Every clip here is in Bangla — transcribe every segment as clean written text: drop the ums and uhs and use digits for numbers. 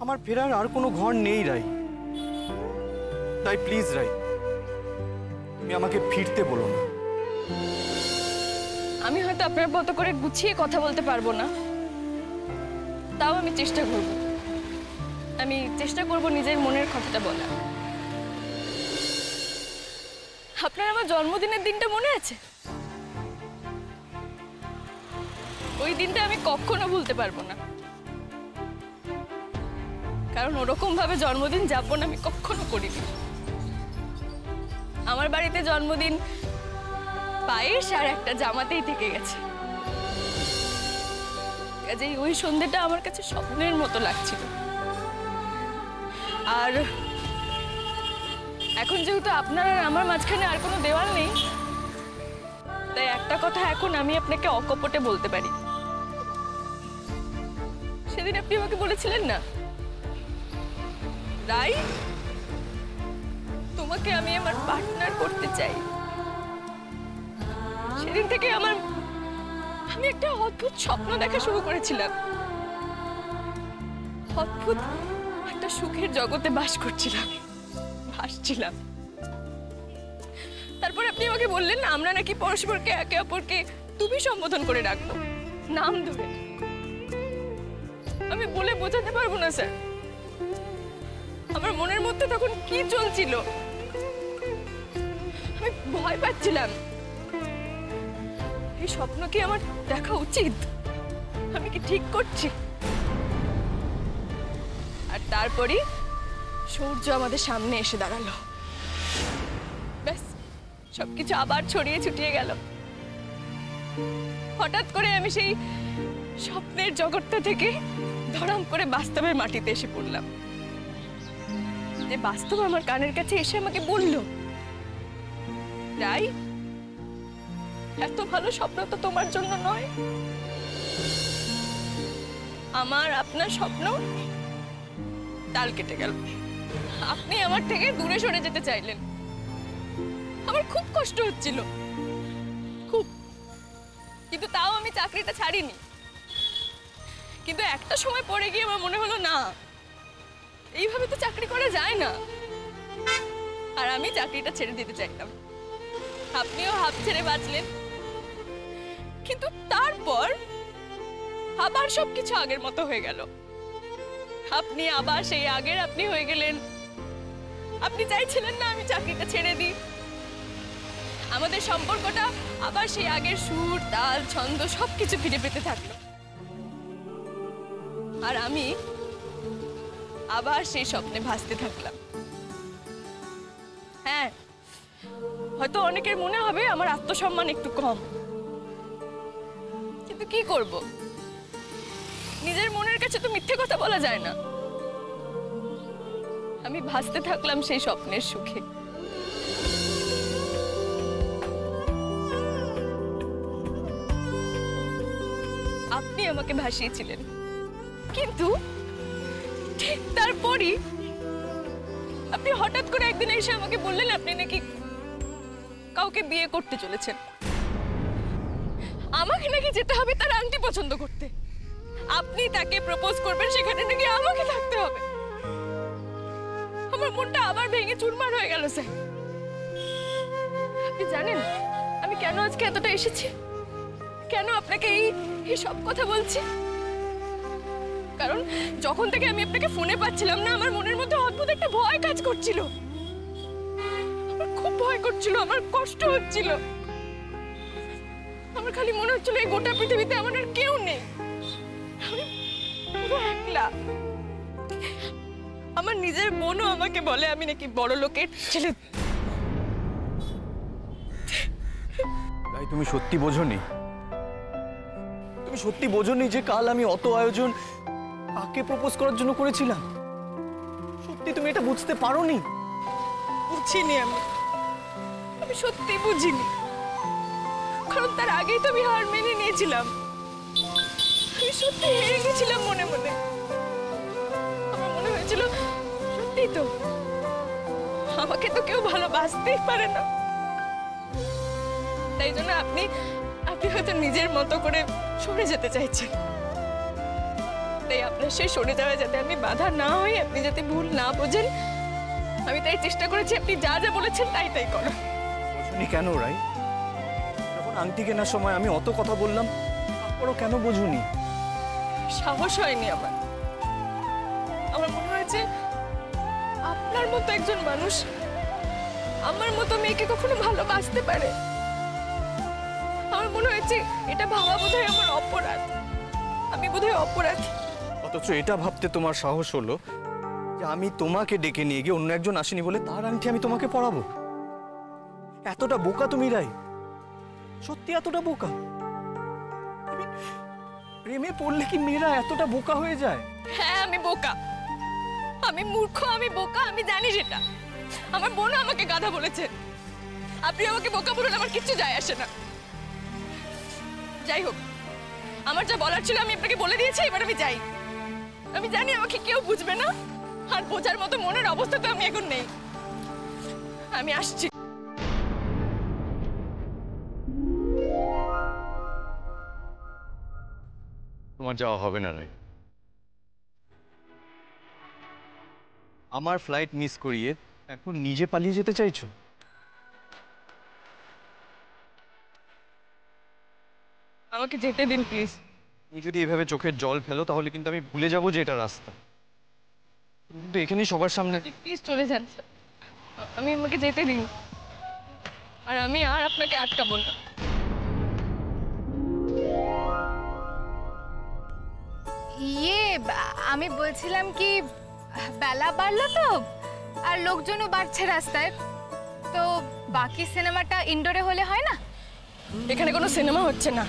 আমার ফেরার আর কোনো ঘর নেই রাই। তাই প্লিজ রাই, তুমি আমাকে ফিরতে বলো না। আমি হয়তো আপনার মতো করে গুছিয়ে কথা বলতে পারবো না, তাও আমি চেষ্টা করব। আমি চেষ্টা করব নিজের মনের কথাটা বলা। আপনার আমার জন্মদিনের দিনটা মনে আছে? ওই দিনটা আমি কখনো ভুলতে পারবো না, কারণ ওরকম ভাবে জন্মদিন যাপন আমি কখনো করিনি। আমার বাড়িতে জন্মদিন পায়েস আর একটা জামাতেই থেকে গেছে। কাজেই ওই সন্ধ্যেটা আমার কাছে স্বপ্নের মতো লাগছিল। আর এখন যেহেতু আপনার আর আমার মাঝখানে আর কোনো দেওয়াল নেই, তাই একটা কথা এখন আমি আপনাকে অকপটে বলতে পারি। সেদিন আপনি আমাকে বলেছিলেন না, রাই তোমাকে আমি আমার পার্টনার করতে চাই। সেদিন থেকে আমি একটা অদ্ভুত স্বপ্ন দেখা শুরু করেছিলাম। অদ্ভুত একটা সুখের জগতে বাস করছিলাম, ভাসছিলাম। তারপর আপনি আমাকে বললেন আমরা নাকি পরস্পরকে একে অপরকে তুমি সম্বোধন করে রাখবো, নাম ধরে। আমি বলে বোঝাতে পারবো না স্যার, আমার মনের মধ্যে তখন কি চলছিল। আমি ভয় পাচ্ছিলাম, এই স্বপ্ন কি আমার দেখা উচিত? আমি কি ঠিক করছি? আর তারপরই সূর্য আমাদের সামনে এসে দাঁড়ালো। ব্যাস, সবকিছু আবার ছড়িয়ে ছুটিয়ে গেল। হঠাৎ করে আমি সেই স্বপ্নের জগৎটা থেকে ধরাম করে বাস্তবের মাটিতে এসে পড়লাম। যে বাস্তব আমার কানের কাছে এসে আমাকে বলল, রাই এত ভালো স্বপ্ন তো তোমার জন্য নয়। আমার আপনার স্বপ্ন তাল কেটে গেল। আপনি আমার থেকে দূরে সরে যেতে চাইলেন। আমার খুব কষ্ট হচ্ছিল, খুব। কিন্তু তাও আমি চাকরিটা ছাড়িনি। কিন্তু একটা সময় পরে গিয়ে আমার মনে হলো না, এইভাবে তো চাকরি করা যায় না। আর আমি চাকরিটা ছেড়ে দিতে চাইলাম। আপনিও হাফ ছেড়ে বাঁচলেন। কিন্তু তারপর আবার সবকিছু আগের মতো হয়ে গেল। আপনি আবার সেই আগের আপনি হয়ে গেলেন। আপনি চাইছিলেন না আমি চাকরিটা ছেড়ে দিই। আমাদের সম্পর্কটা আবার সেই আগের সুর, তাল, ছন্দ সবকিছু ফিরে পেতে থাকলো। আর আমি আবার সেই স্বপ্নে ভাসতে থাকলাম। হ্যাঁ, হয়তো অনেকের মনে হবে আমার আত্মসম্মান একটু কম, কিন্তু কি করব? নিজের মনের কাছে তো মিথ্যে কথা বলা যায় না। আমি ভাসতে থাকলাম সেই স্বপ্নের সুখে। আপনি আমাকে ভাসিয়েছিলেন, কিন্তু ঠিক তারপরই আপনি হঠাৎ করে একদিন এসে আমাকে বললেন আপনি নাকি কাউকে বিয়ে করতে চলেছেন। আমাকে নাকি যেতে হবে তার আংটি পছন্দ করতে। আপনি তাকে প্রপোজ করবেন, সেখানে নাকি আমাকে থাকতে হবে। আমার মনটা আবার ভেঙে চুরমার হয়ে গেল স্যার। আপনি জানেন আমি কেন আজকে এতটা এসেছি, কেন আপনাকে এই সব কথা বলছি? কারণ যখন থেকে আমি আপনাকে ফোনে পাচ্ছিলাম না, আমার মনের মধ্যে অদ্ভুত একটা ভয় কাজ করছিল। আমার খুব ভয় করছিল, আমার কষ্ট হচ্ছিল। আমার খালি মনে হচ্ছিল এই গোটা পৃথিবীতে আমার আর কেউ নেই, আমি পুরো একলা। আমার নিজের মনও আমাকে বলে আমি নাকি বড় লোকের ছেলে। তাই তুমি সত্যি বোঝোনি? তুমি সত্যি বোঝোনি যে কাল আমি অত আয়োজন কাকে প্রপোজ করার জন্য করেছিলাম? সত্যি তুমি এটা বুঝতে পারোনি? বুঝিনি আমি সত্যি বুঝিনি। কারণ তার আগেই তো আমি হার মেনে নিয়েছিলাম। আমি সত্যি হেরে গেছিলাম মনে মনে। আমার মনে হয়েছিল সত্যি তো আমাকে তো কেউ ভালোবাসতেই পারে না। তাই জন্য আপনি হয়তো নিজের মতো করে সরে যেতে চাইছেন। তাই আপনার সেই সরে যাওয়ায় যাতে আমি বাধা না হই, আপনি যাতে ভুল না বোঝেন, আমি তাই চেষ্টা করেছি আপনি যা যা বলেছেন তাই তাই করো। বোঝনি কেন রাই? যখন আংটি কেনার সময় আমি অত কথা বললাম, তারপরও কেন বোঝুনি? সাহস হয়নি আমার। আমার মনে হয়েছে আপনার মতো একজন মানুষ আমার মতো মেয়েকে কখনো ভালোবাসতে পারে। আমার মনে হয়েছে এটা ভাবা বোধহয় আমার অপরাধ, আমি বোধহয় অপরাধী। অথচ এটা ভাবতে তোমার সাহস হলো যে আমি তোমাকে ডেকে নিয়ে গিয়ে অন্য একজন আসেনি বলে তার আংটি আমি তোমাকে পরাবো। এতটা বোকা তুমি রাই? সত্যি এতটা বোকা? প্রেমে পড়লে কি মেয়েরা এতটা বোকা হয়ে যায়? হ্যাঁ আমি বোকা, আমি মূর্খ, আমি বোকা, আমি জানি সেটা। আমার বোনও আমাকে গাধা বলেছে। আপনি আমাকে বোকা বলুন, আমার কিচ্ছু যায় আসে না। যাই হোক, আমার যা বলার ছিল আমি আপনাকে বলে দিয়েছি, এবার আমি যাই। আমি জানি আমাকে কেউ বুঝবে না, আর বোঝার মতো মনের অবস্থা তো আমি এখন নেই। আমি আসছি। তোমার যাওয়া হবে না রাই। আমার ফ্লাইট মিস করিয়ে এখন নিজে পালিয়ে যেতে চাইছো? আমাকে যেতে দিন প্লিজ। তুমি যদি এভাবে চোখের জল ফেলো তাহলে কিন্তু আমি ভুলে যাবো যে এটা রাস্তা। কিন্তু এখানেই সবার সামনে। প্লিজ চলে যান, আমি আমাকে যেতে দিন, আর আমি আর আপনাকে আটকাবো না। আমি বলছিলাম কি, বেলা বাড়লো তো আর লোকজনও বাড়ছে রাস্তায়, তো বাকি সিনেমাটা ইনডোরে হলে হয় না? এখানে কোনো সিনেমা হচ্ছে না,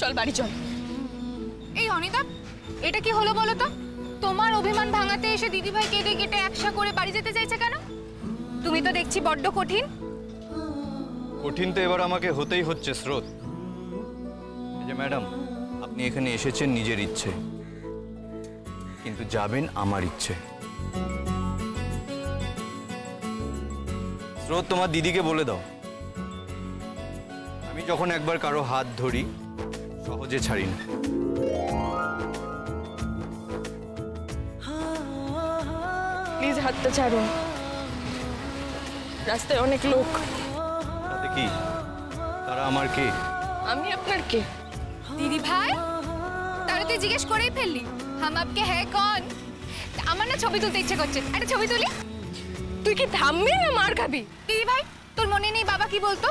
চল বাড়ি চল। এই অনিতা, এটা কি হলো বলো তো? তোমার অভিমান ভাঙাতে এসে দিদিভাই কেঁদে কেটে একসা করে বাড়ি যেতে চাইছে কেন? তুমি তো দেখছি বড্ড কঠিন। কঠিন তো এবার আমাকে হতেই হচ্ছে স্রোত। এই যে ম্যাডাম, আপনি এখানে এসেছেন নিজের ইচ্ছে, কিন্তু যাবেন আমার ইচ্ছে। স্রোত, তোমার দিদিকে বলে দাও, আমি যখন একবার কারো হাত ধরি সহজে ছাড়ি না। প্লিজ হাতটা ছাড়ুন, রাস্তায় অনেক লোক। তাতে কি? তারা আমার কে? আমি আপনার কে? দিদিভাই, তাহলে তুই জিজ্ঞেস করেই ফেললি, হাম আপকে হ্যায় কন? আমার না ছবি তুলতে ইচ্ছে করছে, একটা ছবি তুলি। তুই কি থামবি না মার খাবি? দিদিভাই, তোর মনে নেই বাবা কি বলতো?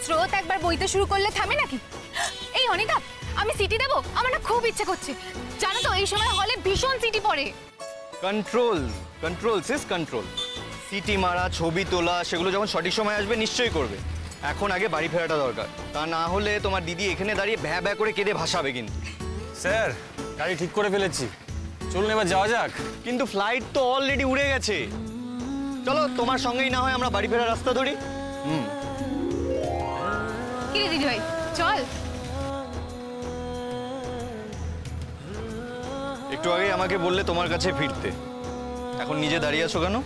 স্রোত একবার বইতে শুরু করলে থামে নাকি? এই অনিতা, আমি সিটি দেবো, আমার না খুব ইচ্ছে করছে। জানো তো এই সময় হলে ভীষণ সিটি পড়ে। কন্ট্রোল, কন্ট্রোল সিস কন্ট্রোল। সিটি মারা, ছবি তোলা, সেগুলো যখন সঠিক সময় আসবে নিশ্চয়ই করবে। এখন আগে বাড়ি ফেরাটা দরকার, তা না হলে তোমার দিদি এখানে দাঁড়িয়ে ভ্যা ভ্যা করে কেঁদে ভাসাবে কিন্তু। স্যার, গাড়ি ঠিক করে ফেলেছি, চলুন এবার যাওয়া যাক। কিন্তু ফ্লাইট তো অলরেডি উড়ে গেছে। চলো তোমার সঙ্গেই না হয় আমরা বাড়ি ফেরার রাস্তা ধরি। কি রে দিদিভাই, চল। একটু আগে আমাকে বললে তোমার কাছে ফিরতে, এখন নিজে দাঁড়িয়ে আছো কেন?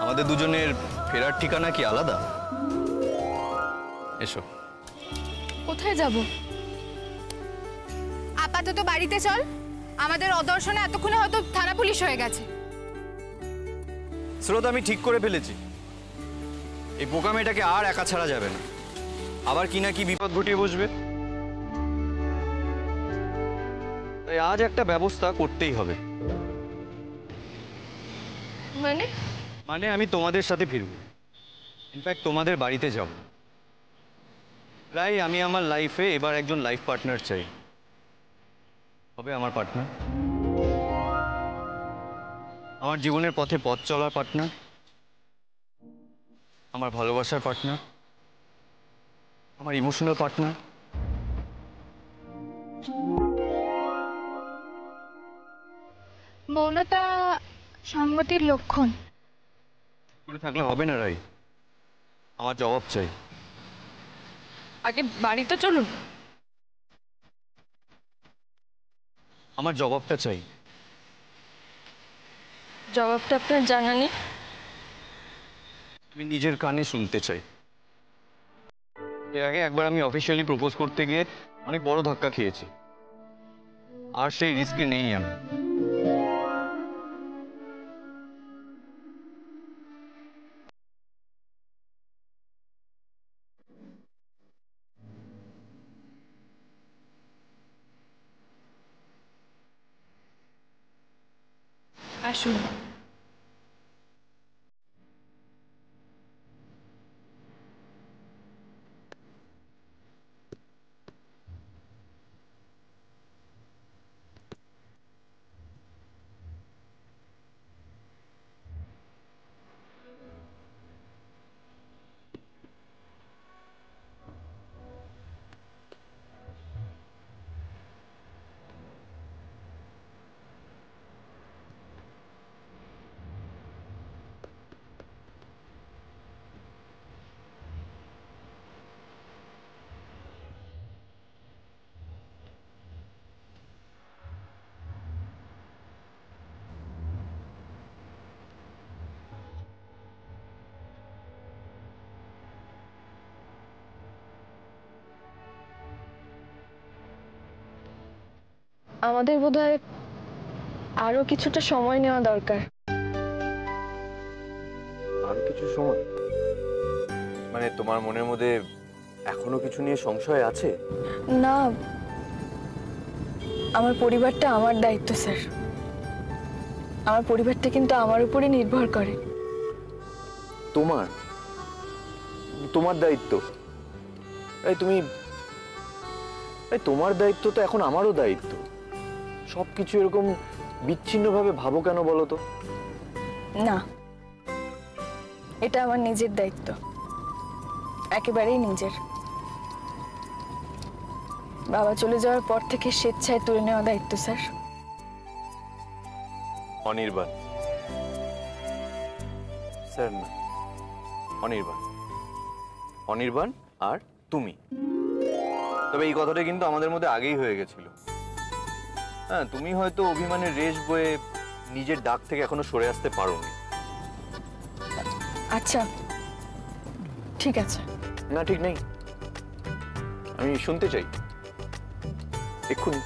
আমাদের দুজনের ফেরার ঠিকানা কি আলাদা? এসো। কোথায় যাব? আপাতত বাড়িতে চল, আমাদের অদর্শনে এতক্ষণে হয়তো থানা পুলিশ হয়ে গেছে। স্রোত, আমি ঠিক করে ফেলেছি, এই বোকা মেয়েটাকে আর একা ছাড়া যাবে না। আবার কি না কি বিপদ ঘটিয়ে বসবে। তাই আজ একটা ব্যবস্থা করতেই হবে। মানে আমি তোমাদের সাথে ফিরব, ইনফ্যাক্ট তোমাদের বাড়িতে যাব। প্রায় আমি আমার লাইফে এবার একজন লাইফ পার্টনার চাই। হবে আমার পার্টনার, আমার জীবনের পথে পথ চলার পার্টনার, আমার ভালোবাসার পার্টনার, আমার ইমোশনাল পার্টনার। মৌনতা সংগতির লক্ষণ। করে থাকলে হবে না রাই, আমার জবাব চাই। আগে বাড়িতে চলুন। আমার জবাবটা চাই। জবাবটা আপনার জানা নেই? আমি নিজের কানে শুনতে চাই। এর আগে একবার আমি অফিসিয়ালি প্রপোজ করতে গিয়ে অনেক বড় ধাক্কা খেয়েছি। আর সেই রিস্কে নেই আমি। আসুন। আমাদের বোধহয় আরো কিছুটা সময় নেওয়া দরকার। আর কিছু সময়? মানে তোমার মনের মধ্যে এখনো কিছু নিয়ে সংশয় আছে? না, আমার পরিবারটা আমার দায়িত্ব স্যার। আমার পরিবারটা কিন্তু আমার উপরে নির্ভর করে। তোমার তোমার দায়িত্ব? তোমার দায়িত্ব তো এখন আমারও দায়িত্ব। সবকিছু এরকম বিচ্ছিন্নভাবে ভাবো কেন বলো তো? না, এটা আমার নিজের দায়িত্ব, একেবারেই নিজের। বাবা চলে যাওয়ার পর থেকে স্বেচ্ছায় তুলে নেওয়া দায়িত্ব স্যার। অনির্বাণ স্যার না, অনির্বাণ। অনির্বাণ আর তুমি। তবে এই কথাটা কিন্তু আমাদের মধ্যে আগেই হয়ে গেছিল। হ্যাঁ, তুমি হয়তো অভিমানের রেশ বয়ে নিজের ডাক থেকে এখনো সরে আসতে পারোনি। আচ্ছা, ঠিক আছে। না, ঠিক নেই। আমি শুনতে চাই এক্ষুনি।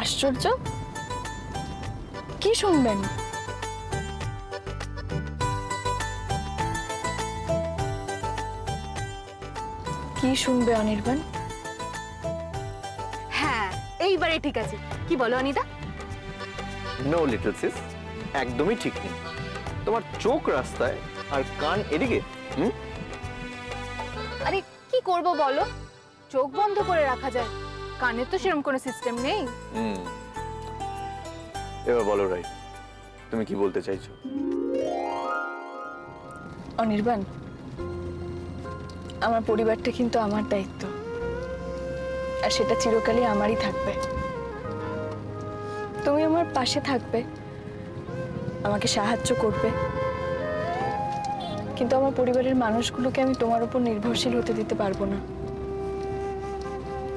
আশ্চর্য, কি শুনবেন? কি শুনবে অনির্বাণ? হ্যাঁ, এইবারে ঠিক আছে। কি বলো অনিতা? নো লিটল সিস, একদমই ঠিক নেই। তোমার চোখ রাস্তায় আর কান এদিকে। আরে কি করব বলো, চোখ বন্ধ করে রাখা যায়, কানে তো সেরকম কোনো সিস্টেম নেই। এবার বলো রাই, তুমি কি বলতে চাইছো? অনির্বাণ, আমার পরিবারটা কিন্তু আমার দায়িত্ব, আর সেটা চিরকালই আমারই থাকবে। তুমি আমার পাশে থাকবে, আমাকে সাহায্য করবে, কিন্তু আমার পরিবারের মানুষগুলোকে আমি তোমার উপর নির্ভরশীল হতে দিতে পারবো না,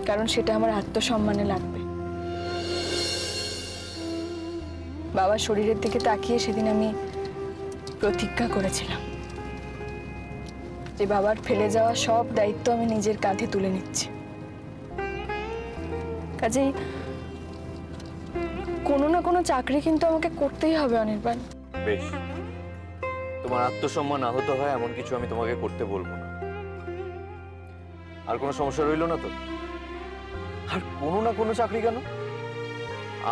কারণ সেটা আমার আত্মসম্মানে লাগবে। বাবার শরীরের দিকে তাকিয়ে সেদিন আমি প্রতিজ্ঞা করেছিলাম যে বাবার ফেলে যাওয়া সব দায়িত্ব আমি নিজের কাঁধে তুলে নিচ্ছি। কাজেই কোনো না কোনো চাকরি কিন্তু আমাকে করতেই হবে অনির্বাণ। বেশ, তোমার আত্মসম্মান আহত হয় এমন কিছু আমি তোমাকে করতে বলবো না। আর কোনো সমস্যা রইলো না তো? আর কোনো না কোনো চাকরি কেন?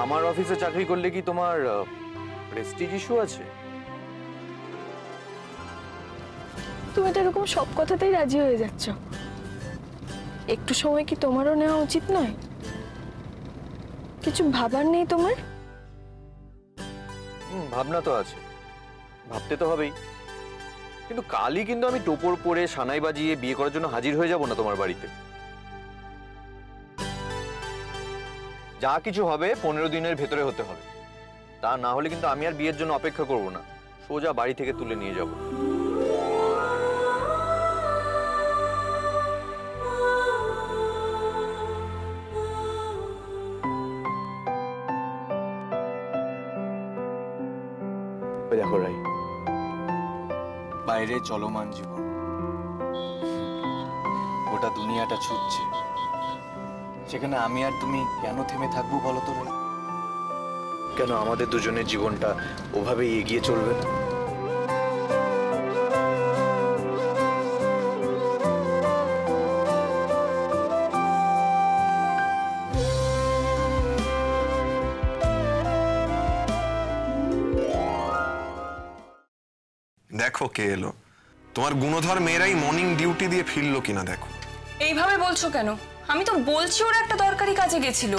আমার অফিসে চাকরি করলে কি তোমার প্রেস্টিজ ইস্যু আছে? তুমি তো এরকম সব কথাতেই রাজি হয়ে যাচ্ছ। একটু সময় কি তোমারও নেওয়া উচিত নয়? কিছু ভাবার নেই তোমার? ভাবনা তো আছে, ভাবতে তো হবেই। কিন্তু কালই কিন্তু আমি টোপর পরে সানাই বাজিয়ে বিয়ে করার জন্য হাজির হয়ে যাব না তোমার বাড়িতে। যা কিছু হবে 15 দিনের ভেতরে হতে হবে। তা না হলে কিন্তু আমি আর বিয়ের জন্য অপেক্ষা করব না, সোজা বাড়ি থেকে তুলে নিয়ে যাব। দেখো রাই, বাইরে চলমান জীবন, গোটা দুনিয়াটা ছুটছে, সেখানে আমি আর তুমি কেন থেমে থাকবো বলো তো রাই? কেন আমাদের দুজনের জীবনটা ওভাবেই এগিয়ে চলবে না? দেখো কে এলো। তোমার গুণধর মেয়েরাই মর্নিং ডিউটি দিয়ে ফিরলো কিনা দেখো। এইভাবে বলছো কেন? আমি তো বলছি ওরা একটা দরকারি কাজে গেছিল।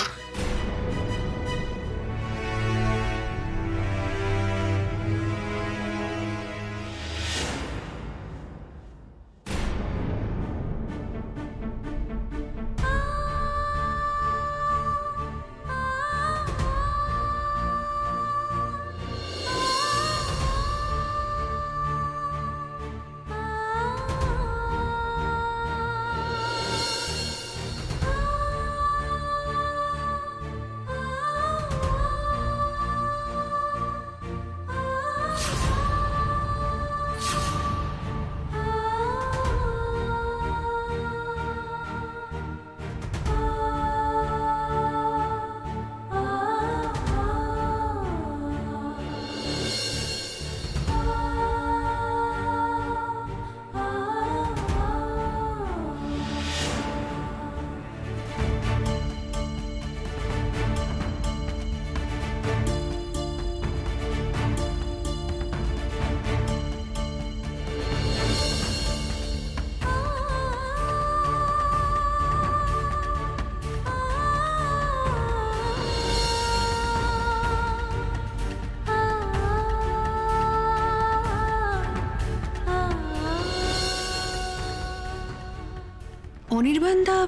অনির্বাণদা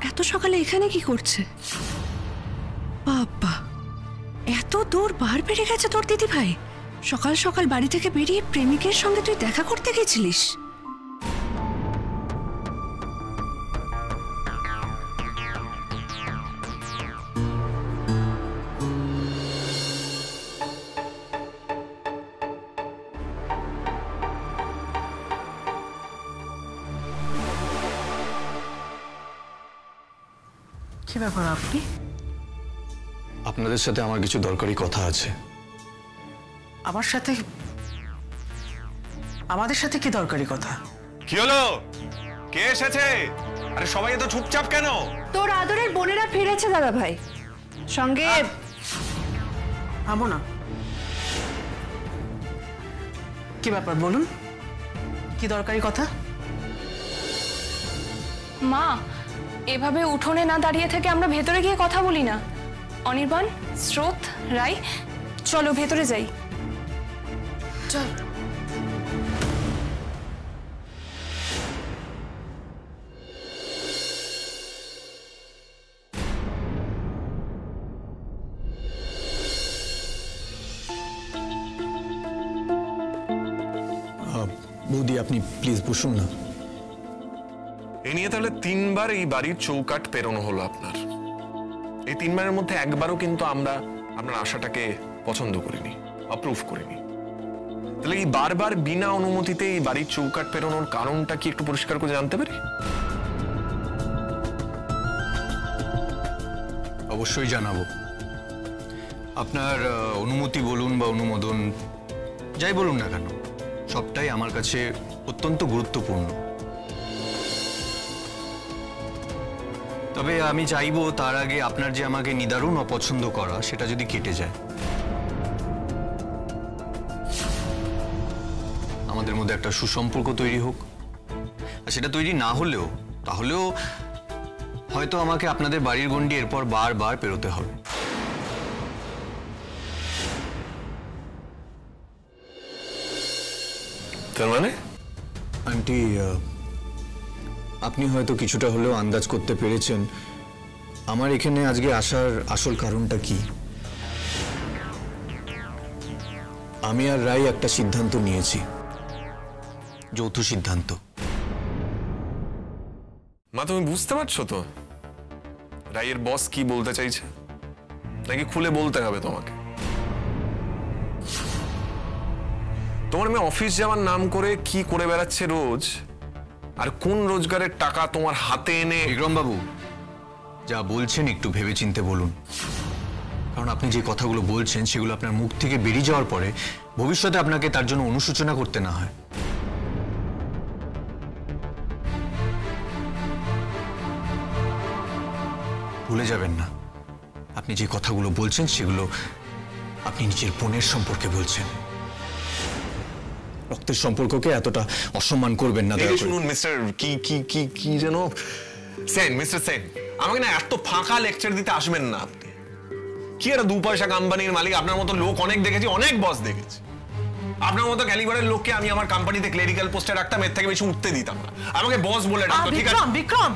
এত সকালে এখানে কি করছে? বাবা, এত দূর বার বেড়ে গেছে তোর দিদি ভাই। সকাল সকাল বাড়ি থেকে বেরিয়ে প্রেমিকের সঙ্গে তুই দেখা করতে গেছিলিস? কি ব্যাপার আপনি? আপনাদের সাথে আমার কিছু দরকারি কথা আছে। আমার সাথে? আমাদের সাথে কি দরকারি কথা? কি হলো? কে এসেছে? আরে সবাই এত চুপচাপ কেন? তোর আদরের বোনেরা ফিরেছে দাদা ভাই, সঙ্গে থামো না। কি ব্যাপার বলুন, কি দরকারি কথা? মা, এভাবে উঠোনে না দাঁড়িয়ে থেকে আমরা ভেতরে গিয়ে কথা বলি না? অনির্বাণ, স্রোত, রাই, চলো ভেতরে যাই। চল। বৌদি, আপনি প্লিজ বসুন না। এ নিয়ে তাহলে 3 বার এই বাড়ির চৌকাট পেরোনো হলো আপনার। এই 3 বারের মধ্যে একবারও কিন্তু আমরা আপনার আশাটাকে পছন্দ করিনি, অ্যাপ্রুভ করিনি। তাহলে এই বারবার বিনা অনুমতিতে এই বাড়ির চৌকাট পেরোনোর কারণটা কি একটু পরিষ্কার করে জানতে পারি? অবশ্যই জানাবো। আপনার অনুমতি বলুন বা অনুমোদন যাই বলুন না কেন, সবটাই আমার কাছে অত্যন্ত গুরুত্বপূর্ণ। তবে আমি চাইবো তার আগে আপনার যে আমাকে নিদারুণ অপছন্দ করা, সেটা যদি কেটে যায়। আমাদের মধ্যে একটা সুসম্পর্ক তৈরি হোক। আর সেটা তৈরি না হলেও তাহলেও হয়তো আমাকে আপনাদের বাড়ির গণ্ডি এরপর বারবার পেরোতে হবে। তার মানে? আন্টি, আপনি হয়তো কিছুটা হলেও আন্দাজ করতে পেরেছেন আমার এখানে আজকে আসার আসল কারণটা কি। আমি আর রাই একটা সিদ্ধান্ত নিয়েছি, যৌথ সিদ্ধান্ত। মা, তুমি বুঝতে পারছো তো রাইয়ের বস কি বলতে চাইছে? নাকি খুলে বলতে হবে তোমাকে? তোমার মেয়ে অফিস যাওয়ার নাম করে কি করে বেড়াচ্ছে রোজ, আর কোন রোজগারের টাকা তোমার হাতে এনে। বিক্রম বাবু, যা বলছেন একটু ভেবেচিন্তে বলুন, কারণ আপনি যে কথাগুলো বলছেন সেগুলো আপনার মুখ থেকে বেরিয়ে যাওয়ার পরে ভবিষ্যতে আপনাকে তার জন্য অনুশোচনা করতে না হয়। ভুলে যাবেন না, আপনি যে কথাগুলো বলছেন সেগুলো আপনি নিজের বোনের সম্পর্কে বলছেন। রক্তের সম্পর্ককে এতটা অসম্মান করবেন না। শুনুন মিস্টার কি কি কি কি যেন সেন, মিস্টার সেন, আমাকে না এত ফাঁকা লেকচার দিতে আসবেন না আপনি। কি একটা 2 পয়সা কোম্পানির মালিক, আপনার মতো লোক অনেক দেখেছি, অনেক বস দেখেছি। আপনার মতো ক্যালিবারের লোককে আমি আমার কোম্পানিতে ক্লেরিক্যাল পোস্টে রাখতাম, এর থেকে বেশি উঠতে দিতাম না। আমাকে বস বলে ডাকতো, ঠিক আছে? বিক্রম,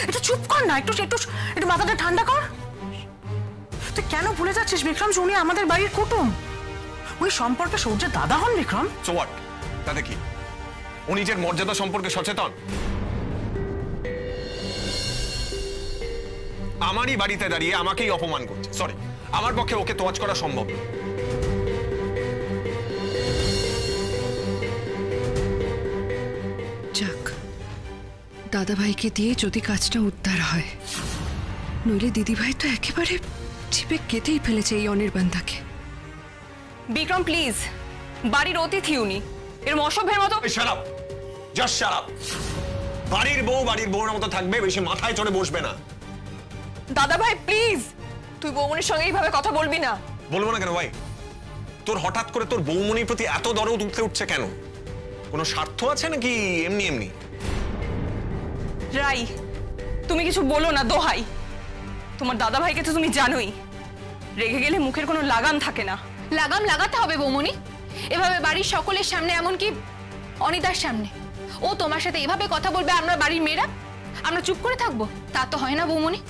একটু চুপ কর না, একটু একটু একটু মাথাটা ঠান্ডা কর। তুই কেন ভুলে যাচ্ছিস বিক্রম, উনি আমাদের বাড়ির কুটুম, উনি সম্পর্কে সূর্যের দাদা হন বিক্রম। সো হোয়াট, তাতে কি? ও নিজের মর্যাদা সম্পর্কে সচেতন। আমারই বাড়িতে দাঁড়িয়ে আমাকেই অপমান করছে। সরি, আমার পক্ষে ওকে তোয়াজ করা সম্ভব না। যাক, দাদাভাইকে দিয়ে যদি কাজটা উদ্ধার হয়, নইলে দিদিভাই তো একেবারে চিপে কেটেই ফেলেছে এই অনির্বাণদাকে। বিক্রম প্লিজ, বাড়ির অতিথি উনি, এরম অসভ্যের মতো। Shut up, just shut up. বাড়ির বউ বাড়ির বউর মতো থাকবে, বেশি মাথায় চড়ে বসবে না। দাদা ভাই প্লিজ, তুই বৌমনির সঙ্গে এইভাবে কথা বলবি না। বলবো না কেন ভাই? তোর হঠাৎ করে তোর বৌমনির প্রতি এত দরদ উঠছে কেন? কোনো স্বার্থ আছে নাকি এমনি এমনি? রাই, তুমি কিছু বলো না দোহাই। তোমার দাদা ভাইকে তো তুমি জানোই, রেগে গেলে মুখের কোনো লাগাম থাকে না। লাগাম লাগাতে হবে বৌমনি, এভাবে বাড়ির সকলের সামনে, এমনকি অনিতার সামনে। ও তোমার সাথে এভাবে কথা বলবে, আমরা বাড়ির মেয়েরা আমরা চুপ করে থাকবো? তা তো হয় না বৌমনি।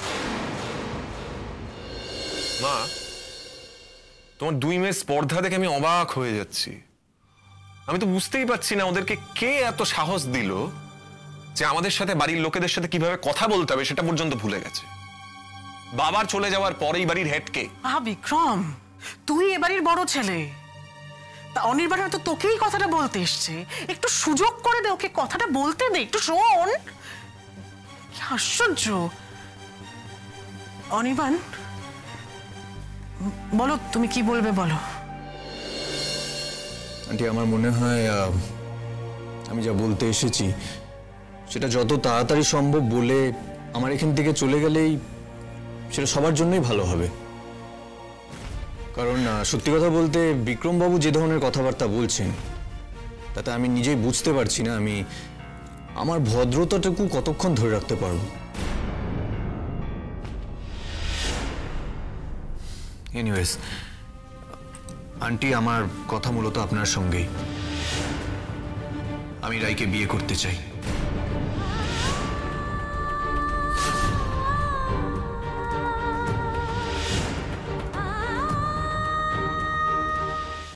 মা, তোমার 2 মেয়ের স্পর্ধা দেখে আমি অবাক হয়ে যাচ্ছি। আমি তো বুঝতেই পারছি না ওদেরকে কে এত সাহস দিল যে আমাদের সাথে, বাড়ির লোকেদের সাথে কিভাবে কথা বলতে হবে সেটা পর্যন্ত ভুলে গেছে। বাবার চলে যাওয়ার পরেই বাড়ির হেড কে? বিক্রম, তুই এ বাড়ির বড় ছেলে, তা অনির্বাণ হয়তো তোকেই কথাটা বলতে এসছে। একটু সুযোগ করে দে ওকে, কথাটা বলতে দে, একটু শোন। কি আশ্চর্য। অনির্বাণ, বলো তুমি কি বলবে, বলো। আন্টি, আমার মনে হয় আমি যা বলতে এসেছি সেটা যত তাড়াতাড়ি সম্ভব বলে আমার এখান থেকে চলে গেলেই সেটা সবার জন্যই ভালো হবে। কারণ সত্যি কথা বলতে বিক্রমবাবু যে ধরনের কথাবার্তা বলছেন তাতে আমি নিজেই বুঝতে পারছি না আমি আমার ভদ্রতাটুকু কতক্ষণ ধরে রাখতে পারবো। এনিওয়েজ আন্টি, আমার কথা মূলত আপনার সঙ্গেই। আমি রাইকে বিয়ে করতে চাই।